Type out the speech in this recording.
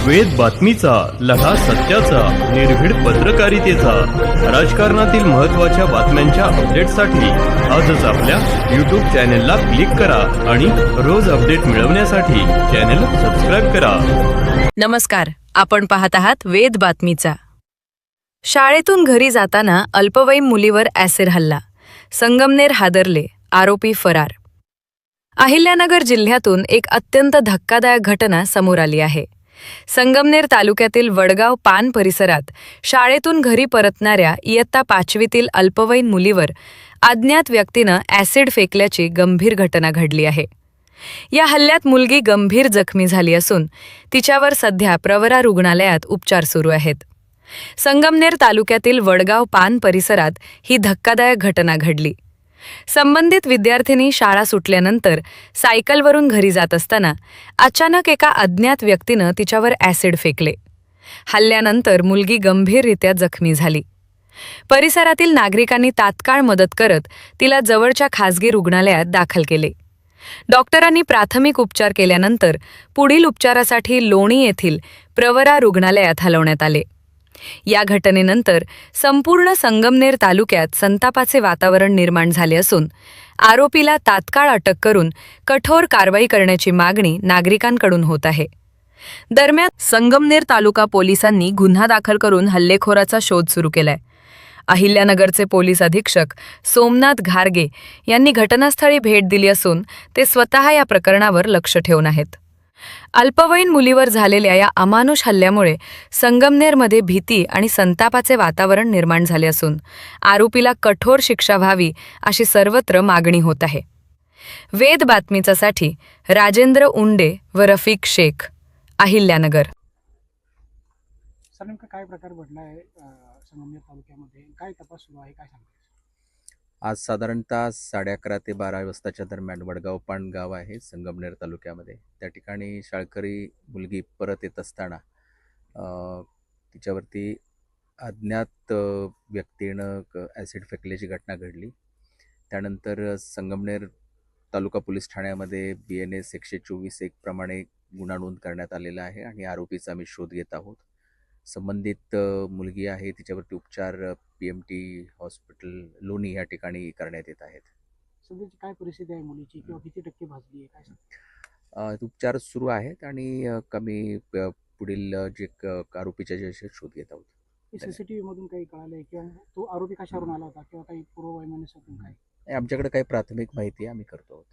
वेद बातमीचा, लढा सत्याचा, निर्भीड पत्रकारितेचा, राजकारणातील महत्त्वाच्या बातम्यांच्या अपडेटसाठी आजच आपल्या यूट्यूब चॅनेलला क्लिक करा आणि रोज अपडेट मिळवण्यासाठी चॅनेल सबस्क्राईब करा. नमस्कार, आपण पाहत आहात वेद बातमीचा. शाळेतून घरी जाताना अल्पवयीन मुलीवर ॲसिड हल्ला, संगमनेर हादरले, आरोपी फरार. अहिल्यानगर जिल्ह्यातून एक अत्यंत धक्कादायक घटना समोर आली आहे. संगमनेर तालुक्यातील वडगाव पान परिसरात शाळेतून घरी परतणाऱ्या इयत्ता 5वीतील अल्पवयीन मुलीवर अज्ञात व्यक्तीनं ॲसिड फेकल्याची गंभीर घटना घडली आहे. या हल्ल्यात मुलगी गंभीर जखमी झाली असून तिच्यावर सध्या प्रवरा रुग्णालयात उपचार सुरू आहेत. संगमनेर तालुक्यातील वडगाव पान परिसरात ही धक्कादायक घटना घडली. संबंधित विद्यार्थिनी शाळा सुटल्यानंतर सायकलवरून घरी जात असताना अचानक एका अज्ञात व्यक्तीनं तिच्यावर ॲसिड फेकले. हल्ल्यानंतर मुलगी गंभीररित्या जखमी झाली. परिसरातील नागरिकांनी तात्काळ मदत करत तिला जवळच्या खासगी रुग्णालयात दाखल केले. डॉक्टरांनी प्राथमिक उपचार केल्यानंतर पुढील उपचारासाठी लोणी येथील प्रवरा रुग्णालयात हलवण्यात आले. या घटनेनंतर संपूर्ण संगमनेर तालुक्यात संतापाचे वातावरण निर्माण झाले असून आरोपीला तात्काळ अटक करून कठोर कारवाई करण्याची मागणी नागरिकांकडून होत आहे. दरम्यान संगमनेर तालुका पोलिसांनी गुन्हा दाखल करून हल्लेखोराचा शोध सुरू केलाय. अहिल्यानगरचे पोलीस अधीक्षक सोमनाथ घारगे यांनी घटनास्थळी भेट दिली असून ते स्वतः या प्रकरणावर लक्ष ठेवून आहेत. अल्पवयीन मुलीवर झालेल्या या अमानुष हल्ल्यामुळे संगमनेरमध्ये भीती आणि संतापाचे वातावरण निर्माण झाले असून आरोपीला कठोर शिक्षा व्हावी अशी सर्वत्र मागणी होत आहे. वेद बातमीचासाठी राजेंद्र उंडे व रफिक शेख, अहिल्यानगर. सर, नेमका काय प्रकार घडला आहे संगमनेर तालुक्यामध्ये? काय तपास सुरू आहे, काय सांगता? आज साधारणतः 11:30 ते 12 वाजताच्या दरम्यान वडगाव पान गाव आहे संगमनेर तालुक्यामध्ये. त्या ठिकाणी शाळकरी मुलगी परत येत असताना तिच्यावरती अज्ञात व्यक्तीनं ॲसिड फेकल्याची घटना घडली. त्यानंतर संगमनेर तालुका पोलीस ठाण्यामध्ये BNS 124(1) प्रमाणे गुन्हा नोंद करण्यात आलेला आहे आणि आरोपीचा आम्ही शोध घेत आहोत. संबंधित मुलगी आहे, तिच्यावरती उपचार PMT हॉस्पिटल लोणी या ठिकाणी करण्यात येत आहेत. सध्याची काय परिस्थिती आहे मुलीची, किंवा किती टक्के भाजली आहे, काय सांगता? उपचार सुरू आहेत आणि कमी पुढील जे आरोपीच्या जे शोध घेत आहोत. CCTV मधून काही कळालंय, किंवा तो आरोपी कशावरून आला होता, किंवा काही पूर्ववैमनस्यातून काय? आमच्याकडे काही प्राथमिक माहिती आम्ही करतो आहोत.